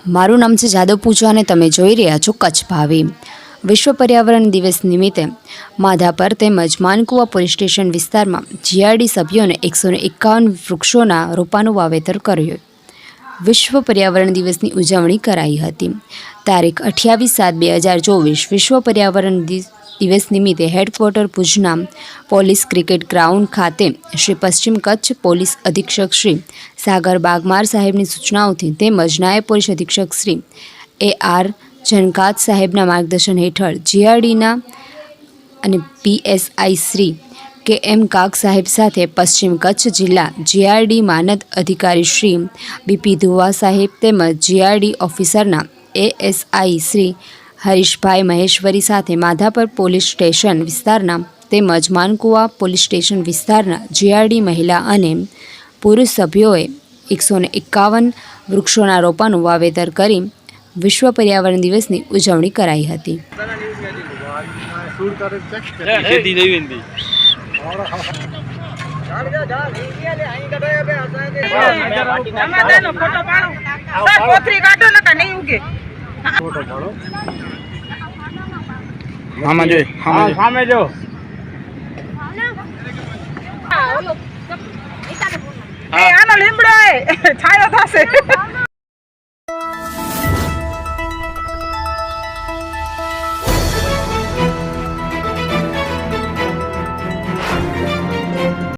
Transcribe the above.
મારું નામ છે જાદવ પૂજા અને તમે જોઈ રહ્યા છો કચ્છ ભાવી। વિશ્વ પર્યાવરણ દિવસ નિમિત્તે માધાપર તેમજ માનકુવા પોલીસ સ્ટેશન વિસ્તારમાં જીઆરડી સભ્યોને 151 વૃક્ષોના રોપાનું વાવેતર કર્યું। વિશ્વ પર્યાવરણ દિવસની ઉજવણી કરાઈ હતી। તારીખ 28/7/2024 વિશ્વ પર્યાવરણ દિવસ નિમિત્તે હેડક્વાર્ટર ભુજના પોલીસ ક્રિકેટ ગ્રાઉન્ડ ખાતે શ્રી પશ્ચિમ કચ્છ પોલીસ અધિક્ષક શ્રી સાગર બાગમાર સાહેબની સૂચનાઓથી તેમજ નાયબ પોલીસ અધિક્ષક શ્રી AR જનકાત સાહેબના માર્ગદર્શન હેઠળ જીઆરડીના અને PSI શ્રી KM કાગ સાહેબ સાથે પશ્ચિમ કચ્છ જિલ્લા જીઆરડી માનદ અધિકારી શ્રી BP ધુવા સાહેબ તેમજ જીઆરડી ઓફિસરના ASI શ્રી હરીશભાઈ મહેશ્વરી સાથે માધાપર પોલીસ સ્ટેશન વિસ્તારના તેમજ માનકુવા પોલીસ સ્ટેશન વિસ્તારના જીઆરડી મહિલા અને પુરુષ સભ્યોએ 151 વૃક્ષોના રોપાનું વાવેતર કરી વિશ્વ પર્યાવરણ દિવસની ઉજવણી કરાઈ હતી। સામે જો આનો લીમડો છાયો થશે।